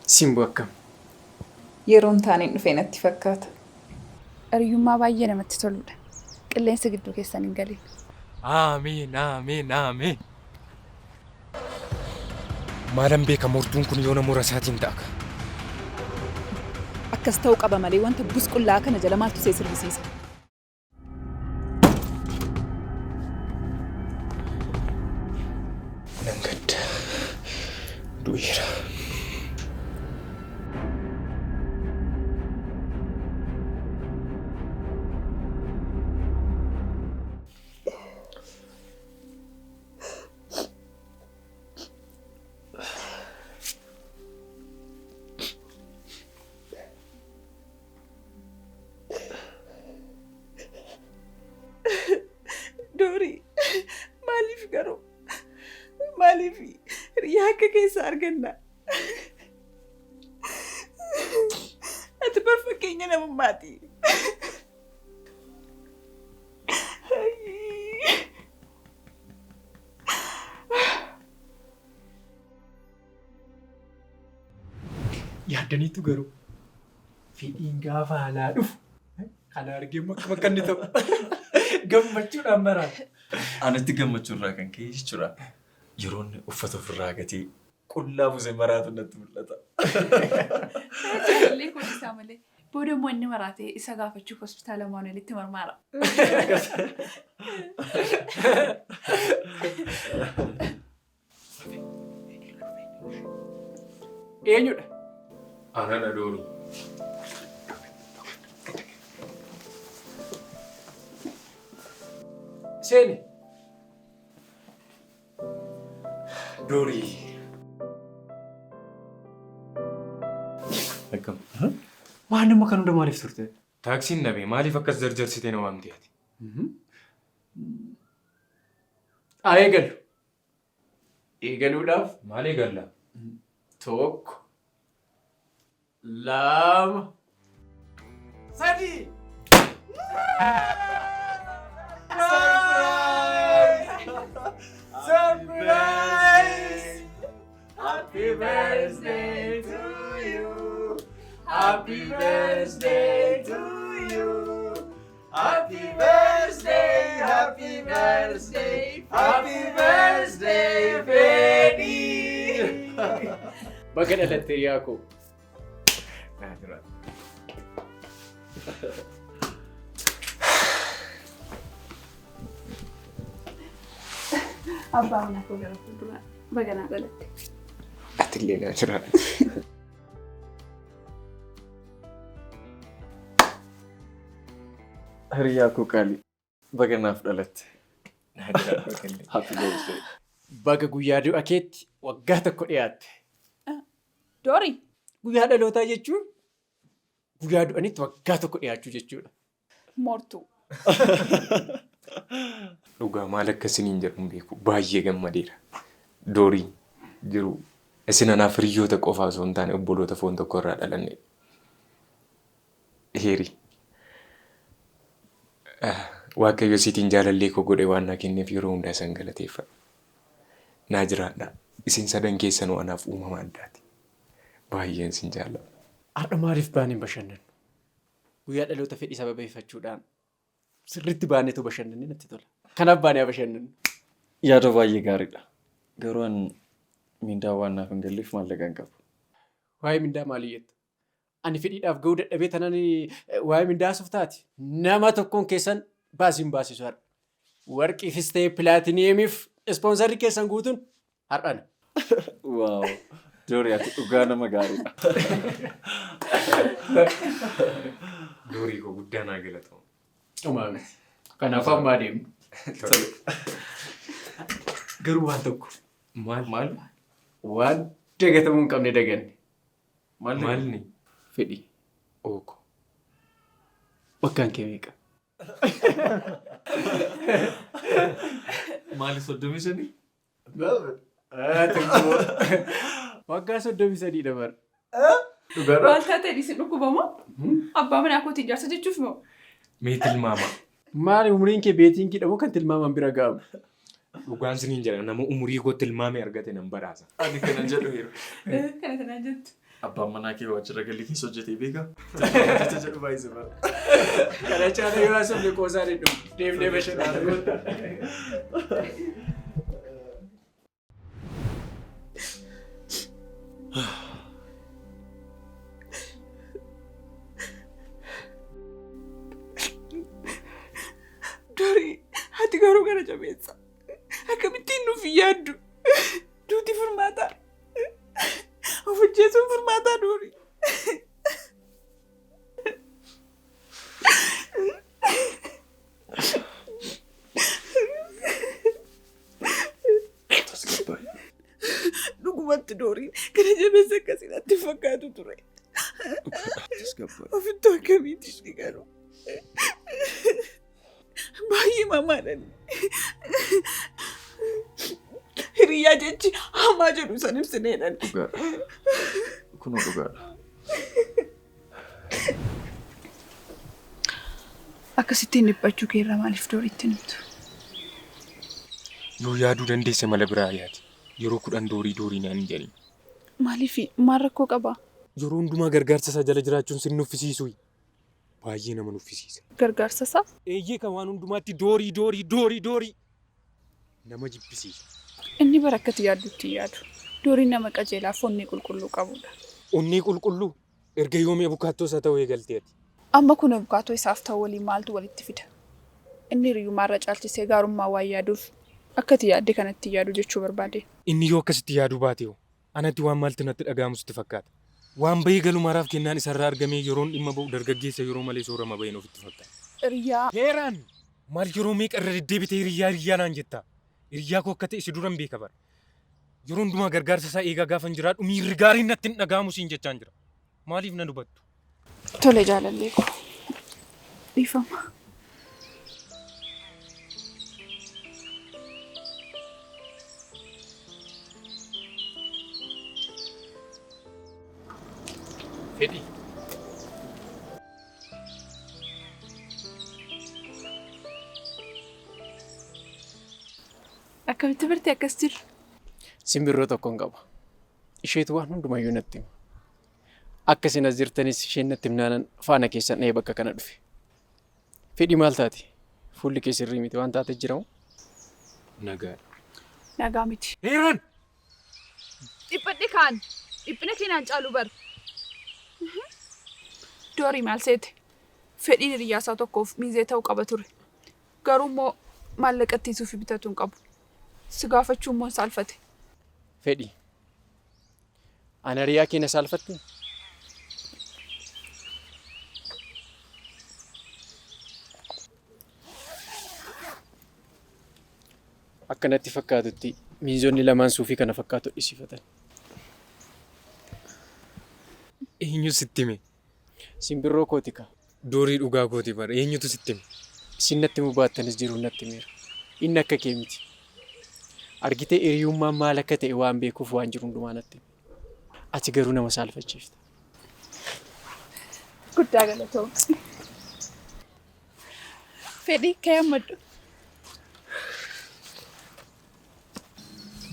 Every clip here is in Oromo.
Simbo akkam. Yeroon taaniin dhufee natti fakkaata. Hiriyummaa baay'ee namatti toludha. Qilleensi gidduu keessan hin galin. Amiin, amiin, amiin. Maalan beeka mortuun kun yoo namoota isaatiin ta'a. Akkas ta'uu qaba malee wanta busqullaa kana jala maaltu see sirbisiisa? Nan gadda. Du'eera. Doorii, maaliif garuu? Maaliif hiriyaa akka keessa arganna? Ati bar fakkeenya namummaati. Yaaddaniitu garuu fedhiin gaafa haalaa dhufu kana argee bakka inni ta'u gammachuudhaan maraan. Anatti gammachuurraa kan ka'e jechuudha. Yeroon uffata ofirraa gatee qullaa buusee maraatu natti mul'ata. Illee kun isaa malee booda immoo inni maraatee isa gaafachuuf hospitaala Maanu'eelitti marmaara. Eenyudha? Anana Doorii. Seeni. Doorii. Akkam. Waan nama kan hunda maaliif turte? Taaksiin nabee maaliif akkas jarjarsitee na waamtee ati? Haa eegalu. Eegaluudhaaf Maal eegalla? tokko, lama, sadii. Surprise! Happy birthday to you. Happy birthday to you. Happy birthday, happy birthday, happy birthday, Freddy. Baga dhalatte Yaakoo. Abbaa manaa koo gara fuulduraa baganaa dhalatte. Ati illee naa jira. Hiriyaa koo qaalii baga naaf dhalatte. Baga guyyaa du'a keetti waggaa tokko dhiyaatte. Doorii, Guyyaa dhalootaa jechuun guyyaa du'anitti waggaa tokko dhiyaachuu jechuudha. moortuu. Dhugaa maal akkasiniin jedhamu beeku baay'ee gammadeera. Doorii jiru isin anaaf hiriyoota qofaa osoo hin taane obboloota foon tokko irraa dhalanne. Heeri. Waaqayyo siitiin jaalallee koo godhe waan naa kenneef yeroo hundaa isan galateeffadha. Naa jiraadha. Isin sadan keessanuu anaaf uumama addaati. Baay'een sin jaalladha. Har'a maaliif baaneen bashannanu? Guyyaa dhaloota fedhii sababeeffachuudhaan sirriitti baaneetu bashannanni natti tola. Kanaaf baanee bashannanu. Yaada baay'ee gaariidha. Garuu an mindaa waan naaf hin galleef maallaqa hin qabu. Waa'ee mindaa maalii jettu? Ani fedhiidhaaf gahuu dadhabee tanan waa'ee mindaa asuuf taati. Nama tokkoon keessan baasiin baasisu har'a. Warqiifis ta'ee pilaatiniyeemiif ispoonsarri keessan guutuun har'ana. Waaw. Doorii ati dhugaa nama gaariidha. Doorii koo guddaa naa galatamu. Uumame. Kanaaf ammaa deemu. Garuu waan tokko. Maal? Waan dagatamuu hin qabne daganne. Maalni? Fedhii. Ooko. Waggaan kee meeqa? Maali 35? Waggaa 33 dabar. Dhugaadha. Maal taatee dhiisin dhukkubamoo? Abbaa manaa kootiin jaarsa jechuuf moo? Mee tilmaama. Maali umriin kee beetiin kidhamu kan tilmaaman bira ga'amu? Dhugaan siniin jedha nama umurii koo tilmaame argate nan badhaasa. Ani kana jedhu yeroo. Kana tanaan jettu. Abbaan manaa kee waajjira galii keessa hojjetee beekaa? Jecha jedhu baay'isee bara. Kana caalaa yoo haasofne qoosaan hin dhufu. Deemnee bashannanaa. Dorii, ati garuu gara jabeessa. Akkamittiin nuuf yaaddu? Duuti furmaataa. Of ajjeesuun furmaataa Dorii. Dhugumatti Dorii gara jabeessa akkasii natti fakkaatu ture. Ofitti akkamitti garuu. Baay'ee mamaadhaan. Hiriyaa jechi hamaa jedhu san ibsineedhaan. Dhugaadha. Kunoo dhugaadha. Akkasittiin dhiphachuu keerra maaliif Dooriitti himtu? Yoo yaaduu dandeesse mala biraa yaadi. Yeroo 10 doorii naan hin jedhin. Maaliif maal rakkoo qabaa? Yeroo hundumaa gargaarsa isaa jala jiraachuun sin nuffisiisu. Baay'ee nama nuffisiisa. Gargaarsa isaa? Eeyyee kan waan hundumaatti doorii. Nama jibbisiisa. Inni barakkatti yaaddutti yaadu. Dooriin nama qajeelaaf onnee qulqulluu qabudha. Onnee qulqulluu erga yoomii abukaattoo isaa ta'uu eegalteeti. Amma kun abukaatoo isaaf ta'u waliin maaltu walitti fida? Inni hiriyummaarra caalchisee gaarummaa waan yaaduuf akkati yaadde kanatti yaadu jechuu barbaade. Inni yoo akkasitti yaaduu baate anatti waan maaltu natti dhaga'amu sitti fakkaata. Waan bahii galumaaraaf kennaan isarraa argamee yeroon dhimma ba'u dargaggeessa yeroo malee soorama baheen ofitti fakkaata. Hiriyaa. Heeraan maal yeroo meeqa irra deddeebitee hiriyaa naan jetta? Hiriyaa koo akka ta'e si duran beeka bara. Yeroo hundumaa gargaarsa isaa eegaa gaafan jiraadhu miirri gaariin natti hin dhaga'amu siin jechaan jira. Maaliif na dubattu? Tole jaalallee koo. Dhiifama. Fedhi. Akkamitti bartee akkas jirra? Simbirroo tokkoon qaba. Isheetu waan hundumayyuu natti hima. Akka isin as jirtanis isheen natti himnaanan faana keessan dhahee bakka kana dhufe. Fedhi maal taati? Fuulli kee sirrii miti waan taate jiramu? Nagaa. Nagaa miti. Heeraan! Dhiphadhe kaan. Dhiphina keenyaan caalu bar. Doorii maal seete? Fedhiin hiriyaasaa tokkoof miizee ta'uu qaba ture. Garuu immoo maallaqattiisuu fi bitatu hin qabu. Si gaafachuu immoo saalfate. Fedhi. Ana hiriyaa keenya saalfatte? Akka natti fakkaatutti miizonni lamaan suufii kana fakkaatu dhisifatan. Eenyu sitti hime? Simbirroo kooti ka. Doorii dhugaa kooti bara. Eenyutu sitti hime? Isin natti mubaattanis jiru natti miira. Inni akka kee miti. Argitee hiriyummaan maal akka ta'e waan beekuuf waan jiru hundumaa natti hime. Ati garuu nama saalfachiifta. Guddaa galatoo. Fedhi kee ammadhu.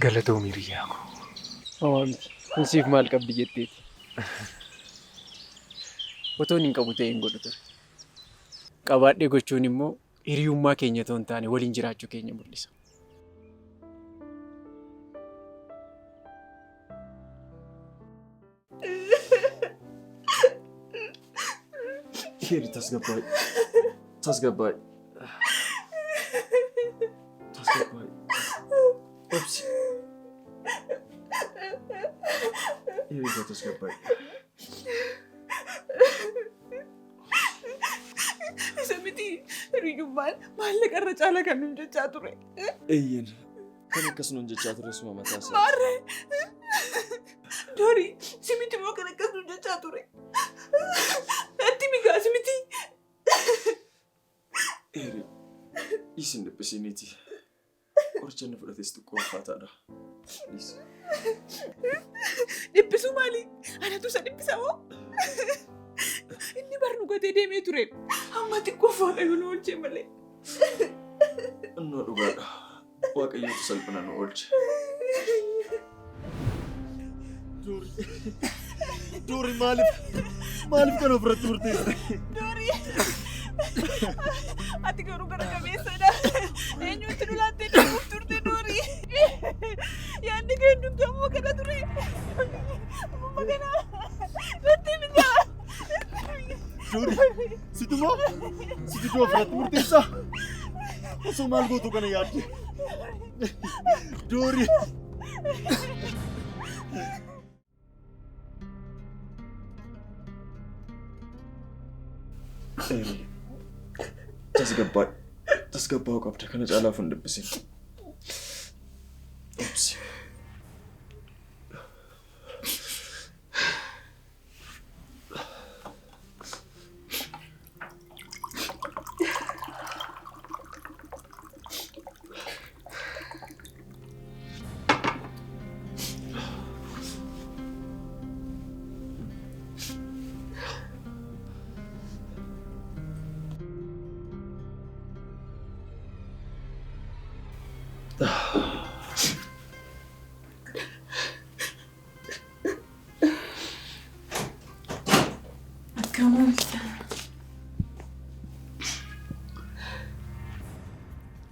Galatoo hiriyaa koo. Maamti, kunsiif maal qabdi jetteeti? Otoon hin qabu ta'e hin godhu ture. Qabaadhee gochuun immoo hiriyummaa keenya otoo hin taane waliin jiraachuu keenya mul'isa. Hiri tasgabbaay. Obsi. Hiri tasgabbaay. Isa miti hiriyummaan maallaqa irra caala kan nuun jechaa ture. Eeyyen. Kan akkas nuun jechaa ture suma mataa isaa. Maarree. Doorii si miti moo kan akkas nuun jechaa ture. Natti migaa si miti. Hiri. Isin dhiphisiiniti. Qoricha inni fudhates xiqqoo ulfaataadha. Dhiphisuu maali? Anatu isa dhiphisa moo? Inni barnu gatee deemee ture. Amma xiqqoo faana yoo nu oolchee malee. Innoo dhugaadha. Waaqayyootu salphina nu oolche. Durii maaliif kan ofirratti murteessite? Durii ati garuu gara qabeessadha. Eenyutti dhulaattee deemuuf turte durii? Yaadni kee hundumtuu kana ture. Amma kana natti miidhaa. Durii situ ofirratti murteessaa? Osoo maal gootu kana yaadde? Durii. tasgabbaa'uu qabda kana caalaaf hin dubbisin.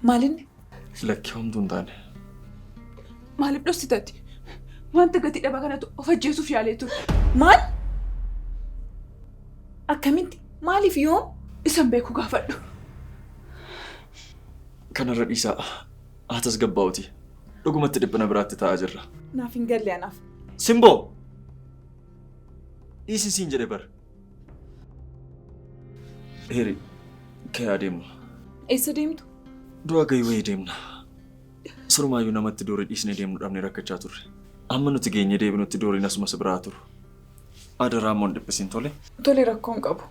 Maalinni? Lakkii homtuu hin taane. Maaliif dhoksitatti? Wanta gatii dhabaa kanatu of ajjeesuuf yaalee ture. Maal? Akkamitti? Maaliif yoom? Isan beeku gaafadhu. Kanarra dhiisaa haa tasgabbaa'uti. Dhugumatti dhiphina biraatti taa'aa jirra. Naaf hin galle anaaf. Simboo! Dhiisi siin jedhe bara. Heri, kee adeemna. Eessa deemtu? Du'a gahii wayii deemna. Surumaayyuu namatti doorii dhiisnee deemnu dhabnee rakkachaa turre. Amma nuti geenye deebinutti dooriin asumas biraa turu. Adaraa immoo hin dhiphisiin tole. Tole rakkoo hin qabu.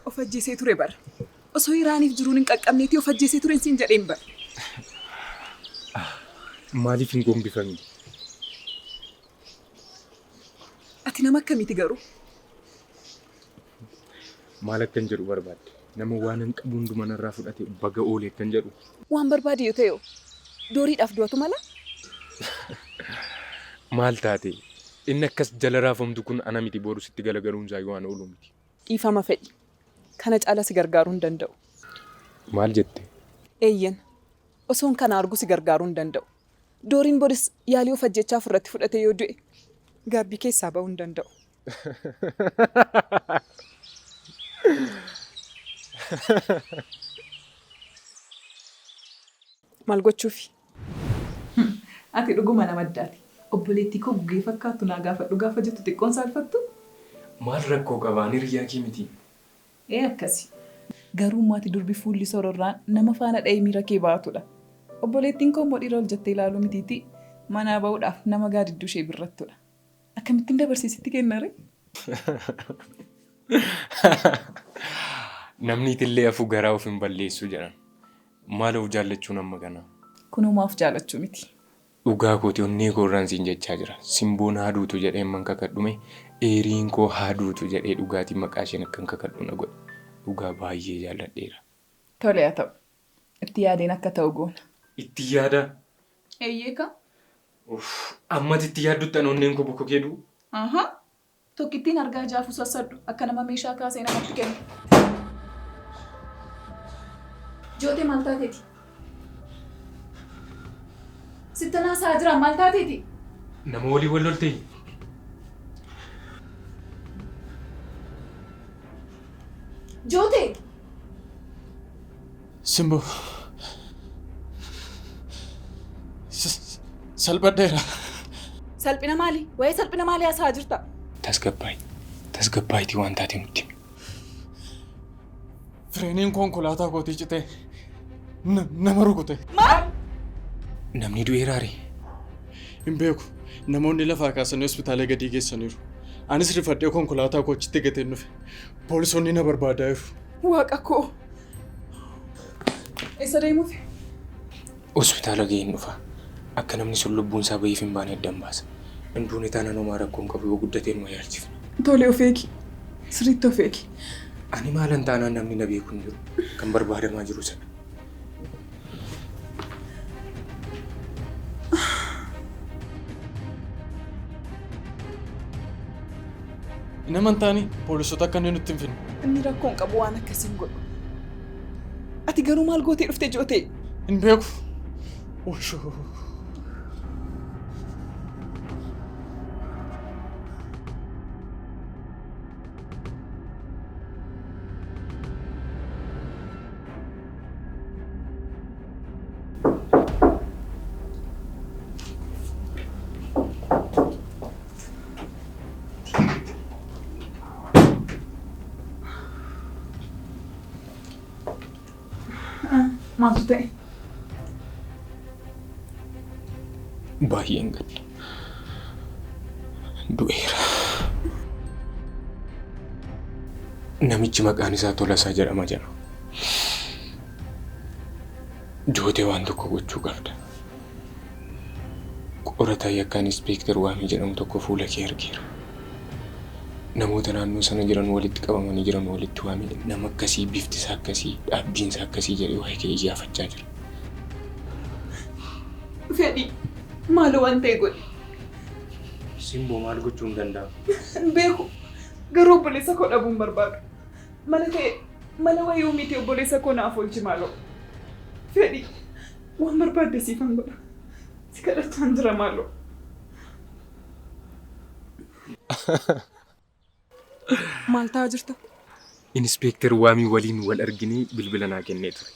Of ajjeesee ture bara. Osoo Iraaniif jiruun hin qaqqabneetii of ajjeesee ture siin jedheen bara. Maaliif hin gombifamin? Ati nama akkamiiti garuu? Maal akkan jedhu barbaadde? Nama waan hin qabu hunduma narraa fudhate baga oolee akkan jedhu. Waan barbaade yoo ta'e dooriidhaaf du'atu mala? Maal taate? Inni akkas jala raafamtu kun ana miti booru sitti galagaluun isaa waan oolu miti. Dhiifama fedhi. Kana caala si gargaaruu hin danda'u. Maal jette? Eeyyan. Osoon kana argu si gargaaruu hin danda'u. Dooriin boris yaalii of ajjeechaaf irratti fudhate yoo du'e gaabbii keessaa ba'uu hin danda'u. Maal gochuufi? Ati dhuguma nama addaati. Obboleettii koo gugee fakkaattu naa gaafadhu gaafa jettu xiqqoon saalfattu? Maal rakkoo qabaan hiriyaa kee miti? Akkasi. Garuu maatii durbi fuulli sororraan nama faana dha'ee miira kee baatudha. Obboleettiin koo immoo dhiira ol jettee ilaaluu mitiiti manaa ba'uudhaaf nama gaadidduu ishee birrattudha. Akkamittiin dabarsiisitti kennare? Namni itillee afuu garaa of hin balleessu jedhan. Maal of jaallachuun amma kana? Kunumaaf jaallachuu miti. Dhugaa kooti onnee koorraan siin jechaa jira. Simboon haaduutu jedhee man kakadhume eeriin koo haaduutu jedhee dhugaatii maqaa isheen akkan kakadhu na godhe. Dhugaa baay'ee jaalladheera. Tole haa ta'u. Itti yaadeen akka ta'u goona. Itti yaada? Eeyyeeka? Ammati itti yaaddutti onneen koo bokko keeduu? Tokkittiin argaa jaafuu sassadhu akka nama meeshaa kaasee namatti kennu. Jootee maal taateeti? Sittanaa isaa jira maal taateeti? Nama walii wal loltee? Jootee! Simboo. Salphadheera. Salphina maali? Wayii salphina maali haasaa jirta? Tasgabbaayitii waan taate nutti. Fireeniin konkolaataa kootii citee nama rukute. Maal? Namni du'eeraare. Hin beeku. Namoonni lafaa kaasanii hospitaala gadi geessaniiru. Anis rifadhee konkolaataa koo achitti gateen dhufe. Poolisoonni na barbaadaa jiru. Waaqa koo. Eessa deemuufi? Hospitaala ga'een dhufa. Akka namni sun lubbuun isaa bahiif hin baane addan baasa. Hinduun taanaan homaa rakkoon qabu yoo guddatee numa yaalchifna. Tole of eegi. Sirriitti of eegi. Ani maalan taanaan namni na beeku hin jiru. Kan barbaadamaa jiru sana. Nama hin taane poolisota akka inni nutti hin finne. Inni rakkoon qabu waan akkasiin godhu. Ati garuu maal gootee dhuftee jootee? Hin beeku. Oshoo. Maaltu ta'e? Baay'een gadda. Du'eera. Namichi maqaan isaa Tolasaa jedhama jedha. Jootee waan tokko gochuu qabda. Qorataa yakkaan Inspektar Waamii jedhamu tokko fuula kee argeera. Namoota naannoo sana jiran walitti qabamanii jiran walitti waamee nama akkasii bifti isaa akkasii dhaabbiin isaa akkasii jedhee waa'ee kee iyyaafachaa jira. Fedhi maal waan ta'e godhi? Simboo maal gochuu hin danda'amu? Hin beeku. Garuu obboleessa koo dhabuu hin barbaadu. Mala wayii miti obboleessa koo naaf oolchi maaloo. Fedhi waan barbaadde siifan godha. Si kadhachaan jira maaloo. Maal ta'aa jirta? Inspektar Waamii waliin wal arginee bilbila naa kennee ture.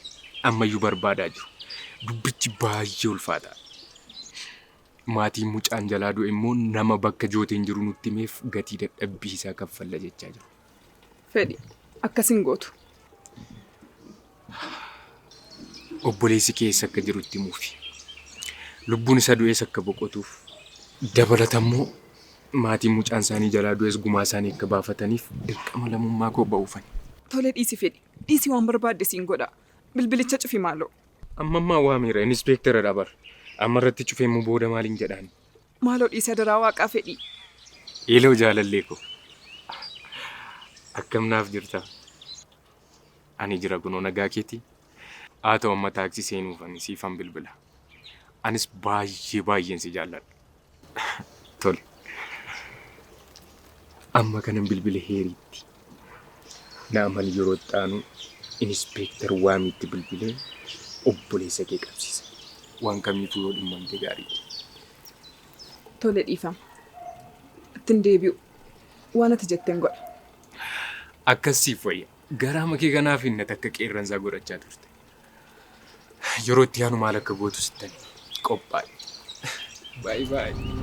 Ammayyuu barbaadaa jiru. Dubbichi baay'ee ulfaata. Maatiin mucaan jalaa du'e immoo nama bakka jooteen jiru nutti himeef gatii dadhabbii isaa kaffalla jechaa jiru. Fedhi akkasiin gootu. Obboleessi keessa akka jirutti himuufi. Lubbuun isa du'ees akka boqotuuf. Dabalatammoo maatiin mucaan isaanii jalaa du'ees gumaa isaanii akka baafataniif dirqama lammummaa koo ba'uufani. Tole dhiisi Fedhi. Dhiisi waan barbaadde siin godha. Bilbilicha cufi maaloo. Ammammaa waamiira Inspektara dhabar. Amma irratti cufee immoo booda maaliin jedhaan? Maaloo dhiisa daraa waaqaa Fedhi. Eeloo jaalallee ko. Akkam naaf jirta? Ani jira kunoo nagaa keetii. Haa ta'u amma taaksii seenuufani siifan bilbila. Anis baay'een si jaalladha. Tole. Amma kanan bilbila heeriitti. Na amal yeroo xaanu Inspektar Waamiitti bilbilee obboleessa kee qabsiisa. Waan kamiitu yoo dhimmamte gaariidha. Tole dhiifama. Ittiin deebi'u. Waan ati jetteen godha. Akkasiif wayya. Garaa makee kanaaf inni takka qeerransaa godhachaa turte. Yeroo itti yaanu maal akka gootu sittani qophaa'e. Baay'ee.